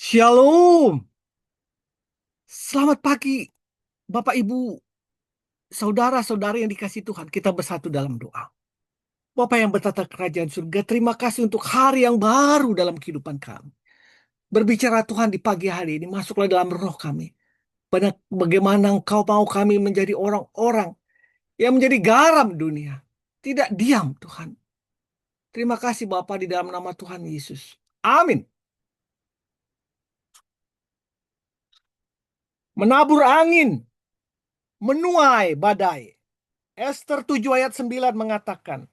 Shalom. Selamat pagi, Bapak Ibu, saudara-saudari yang dikasihi Tuhan. Kita bersatu dalam doa. Bapak yang bertata kerajaan surga, terima kasih untuk hari yang baru dalam kehidupan kami. Berbicara Tuhan di pagi hari ini, masuklah dalam roh kami. Bagaimana Engkau mau kami menjadi orang-orang yang menjadi garam dunia. Tidak diam, Tuhan. Terima kasih Bapak di dalam nama Tuhan Yesus. Amin. Menabur angin, menuai badai. Ester 7 ayat 9 mengatakan,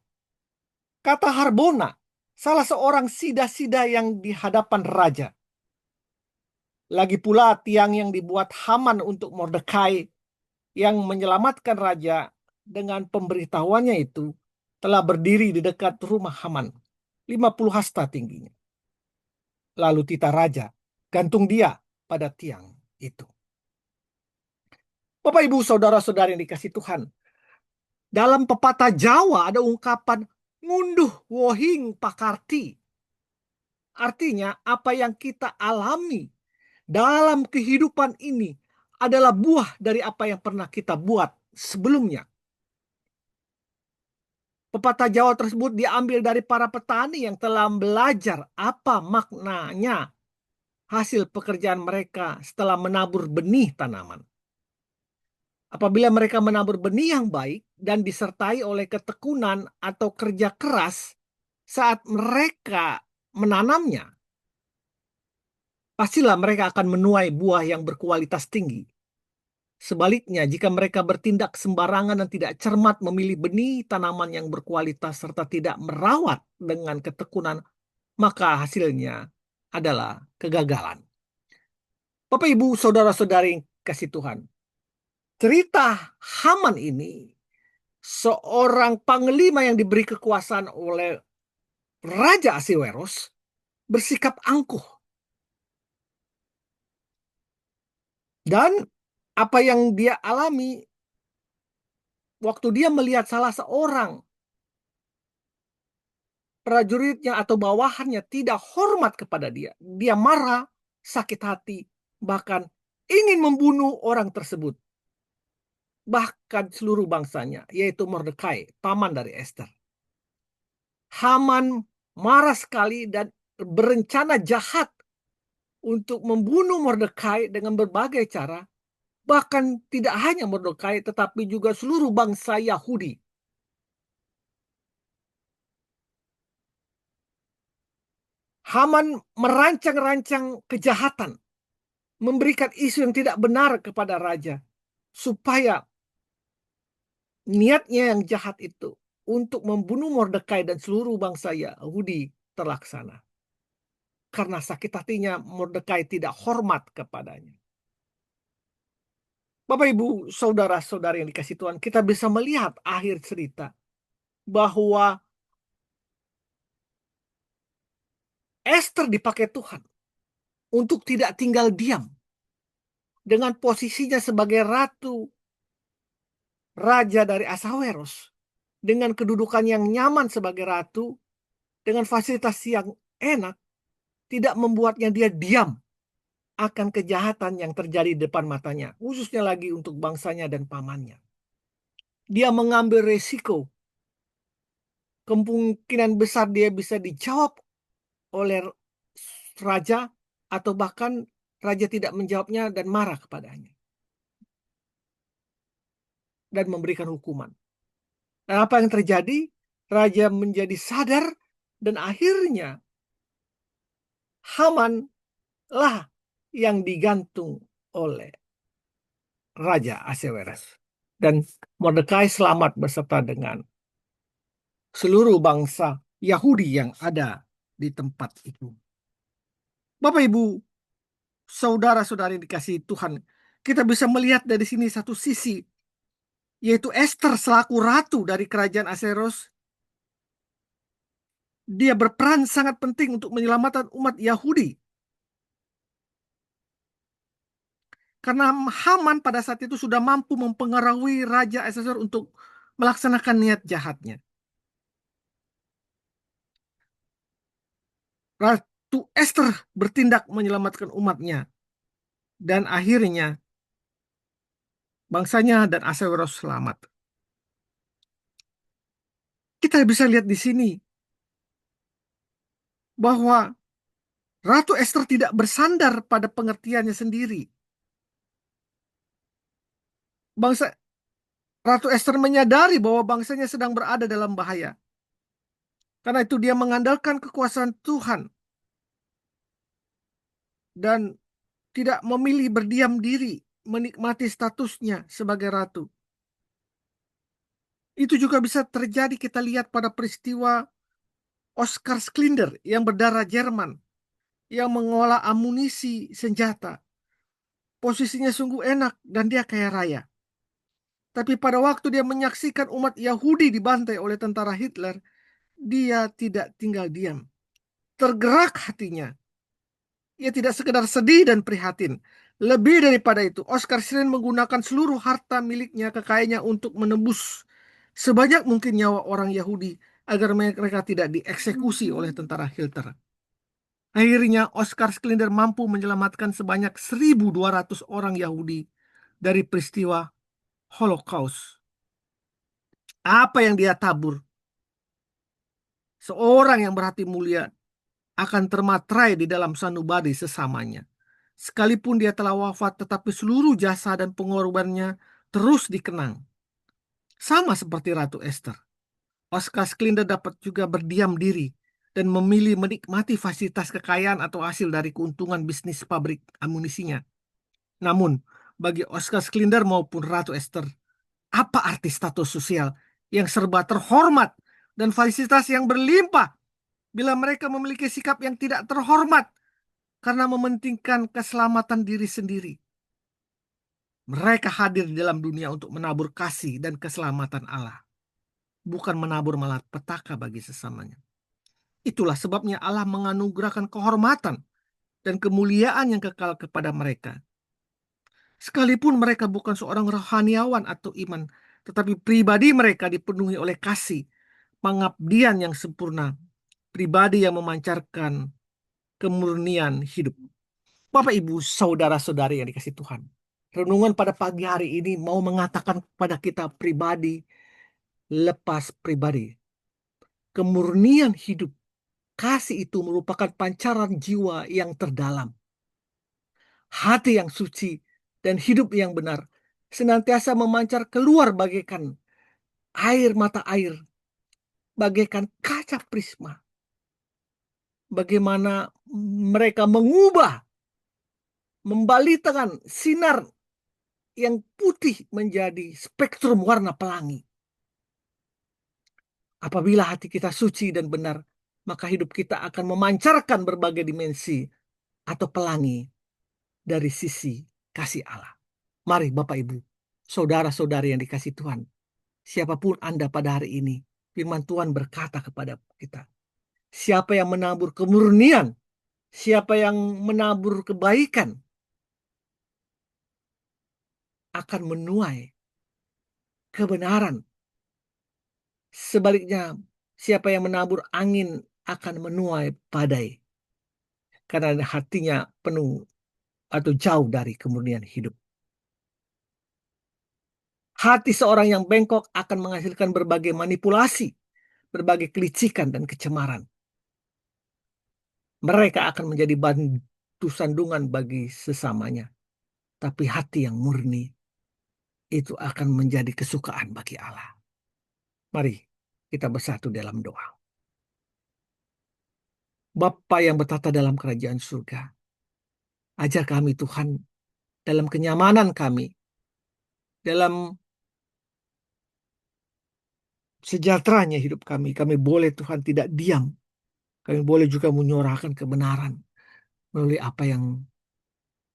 kata Harbona, salah seorang sida-sida yang di hadapan raja. Lagi pula tiang yang dibuat Haman untuk Mordekai yang menyelamatkan raja dengan pemberitahuannya itu telah berdiri di dekat rumah Haman, 50 hasta tingginya. Lalu tita raja gantung dia pada tiang itu. Bapak Ibu saudara-saudari yang dikasih Tuhan, dalam pepatah Jawa ada ungkapan ngunduh wohing pakarti. Artinya apa yang kita alami dalam kehidupan ini adalah buah dari apa yang pernah kita buat sebelumnya. Pepatah Jawa tersebut diambil dari para petani yang telah belajar apa maknanya hasil pekerjaan mereka setelah menabur benih tanaman. Apabila mereka menabur benih yang baik dan disertai oleh ketekunan atau kerja keras saat mereka menanamnya, pastilah mereka akan menuai buah yang berkualitas tinggi. Sebaliknya, jika mereka bertindak sembarangan dan tidak cermat memilih benih tanaman yang berkualitas serta tidak merawat dengan ketekunan, maka hasilnya adalah kegagalan. Bapak, Ibu, saudara-saudari yang kasih Tuhan, cerita Haman ini seorang panglima yang diberi kekuasaan oleh Raja Ahasweros bersikap angkuh. Dan apa yang dia alami waktu dia melihat salah seorang prajuritnya atau bawahannya tidak hormat kepada dia. Dia marah, sakit hati, bahkan ingin membunuh orang tersebut. Bahkan seluruh bangsanya, yaitu Mordekai, paman dari Esther. Haman marah sekali dan berencana jahat untuk membunuh Mordekai dengan berbagai cara. Bahkan tidak hanya Mordekai, tetapi juga seluruh bangsa Yahudi. Haman merancang-rancang kejahatan, memberikan isu yang tidak benar kepada raja, supaya niatnya yang jahat itu untuk membunuh Mordekai dan seluruh bangsa Yahudi terlaksana. Karena sakit hatinya Mordekai tidak hormat kepadanya. Bapak, Ibu, saudara-saudari yang dikasih Tuhan, kita bisa melihat akhir cerita bahwa Esther dipakai Tuhan untuk tidak tinggal diam dengan posisinya sebagai ratu raja dari Ahasweros, dengan kedudukan yang nyaman sebagai ratu, dengan fasilitas yang enak, tidak membuatnya dia diam akan kejahatan yang terjadi di depan matanya, khususnya lagi untuk bangsanya dan pamannya. Dia mengambil resiko, kemungkinan besar dia bisa dijawab oleh raja, atau bahkan raja tidak menjawabnya dan marah kepadanya dan memberikan hukuman. Dan apa yang terjadi? Raja menjadi sadar dan akhirnya Haman lah yang digantung oleh Raja Ahasweros. Dan Mordekai selamat beserta dengan seluruh bangsa Yahudi yang ada di tempat itu. Bapak, Ibu, saudara-saudari dikasihi Tuhan, kita bisa melihat dari sini satu sisi, yaitu Esther selaku ratu dari kerajaan Ahasweros. Dia berperan sangat penting untuk menyelamatkan umat Yahudi. Karena Haman pada saat itu sudah mampu mempengaruhi Raja Ahasweros untuk melaksanakan niat jahatnya. Ratu Esther bertindak menyelamatkan umatnya. Dan akhirnya bangsanya dan Ahasuerus selamat. Kita bisa lihat di sini bahwa Ratu Esther tidak bersandar pada pengertiannya sendiri. Bangsa Ratu Esther menyadari bahwa bangsanya sedang berada dalam bahaya. Karena itu dia mengandalkan kekuasaan Tuhan dan tidak memilih berdiam diri, menikmati statusnya sebagai ratu. Itu juga bisa terjadi, kita lihat pada peristiwa Oskar Schindler yang berdarah Jerman, yang mengolah amunisi senjata. Posisinya sungguh enak dan dia kaya raya. Tapi pada waktu dia menyaksikan umat Yahudi dibantai oleh tentara Hitler, dia tidak tinggal diam. Tergerak hatinya. Ia tidak sekedar sedih dan prihatin. Lebih daripada itu, Oskar Schindler menggunakan seluruh harta miliknya, kekayaannya untuk menembus sebanyak mungkin nyawa orang Yahudi agar mereka tidak dieksekusi oleh tentara Hitler. Akhirnya Oskar Schindler mampu menyelamatkan sebanyak 1.200 orang Yahudi dari peristiwa Holocaust. Apa yang dia tabur? Seorang yang berhati mulia akan termatrai di dalam sanubari sesamanya. Sekalipun dia telah wafat, tetapi seluruh jasa dan pengorbanannya terus dikenang. Sama seperti Ratu Esther, Oskar Schindler dapat juga berdiam diri dan memilih menikmati fasilitas kekayaan atau hasil dari keuntungan bisnis pabrik amunisinya. Namun, bagi Oskar Schindler maupun Ratu Esther, apa arti status sosial yang serba terhormat dan fasilitas yang berlimpah bila mereka memiliki sikap yang tidak terhormat karena mementingkan keselamatan diri sendiri? Mereka hadir di dalam dunia untuk menabur kasih dan keselamatan Allah, bukan menabur malapetaka bagi sesamanya. Itulah sebabnya Allah menganugerahkan kehormatan dan kemuliaan yang kekal kepada mereka. Sekalipun mereka bukan seorang rohaniawan atau iman, tetapi pribadi mereka dipenuhi oleh kasih, pengabdian yang sempurna, pribadi yang memancarkan kemurnian hidup. Bapak, Ibu, saudara-saudari yang dikasihi Tuhan, renungan pada pagi hari ini mau mengatakan kepada kita pribadi lepas pribadi. Kemurnian hidup, kasih itu merupakan pancaran jiwa yang terdalam. Hati yang suci dan hidup yang benar senantiasa memancar keluar bagaikan air mata air, bagaikan kaca prisma. Bagaimana mereka mengubah, membalitakan sinar yang putih menjadi spektrum warna pelangi. Apabila hati kita suci dan benar, maka hidup kita akan memancarkan berbagai dimensi atau pelangi dari sisi kasih Allah. Mari Bapak Ibu, saudara-saudari yang dikasihi Tuhan, siapapun Anda pada hari ini, firman Tuhan berkata kepada kita, siapa yang menabur kemurnian, siapa yang menabur kebaikan, akan menuai kebenaran. Sebaliknya, siapa yang menabur angin akan menuai badai. Karena hatinya penuh atau jauh dari kemurnian hidup. Hati seorang yang bengkok akan menghasilkan berbagai manipulasi, berbagai kelicikan dan kecemaran. Mereka akan menjadi batu sandungan bagi sesamanya. Tapi hati yang murni itu akan menjadi kesukaan bagi Allah. Mari kita bersatu dalam doa. Bapa yang bertata dalam kerajaan surga, ajar kami Tuhan dalam kenyamanan kami, dalam sejahteranya hidup kami. Kami boleh Tuhan tidak diam. Kami boleh juga menyuarakan kebenaran melalui apa yang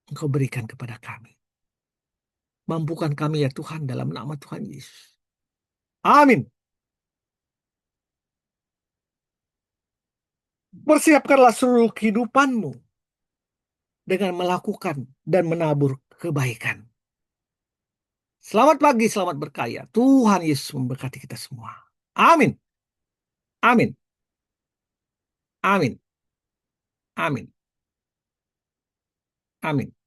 Engkau berikan kepada kami. Mampukan kami ya Tuhan dalam nama Tuhan Yesus. Amin. Persiapkanlah seluruh kehidupanmu dengan melakukan dan menabur kebaikan. Selamat pagi, selamat berkarya. Tuhan Yesus memberkati kita semua. Amin. Amin. Amin. Amin. Amin.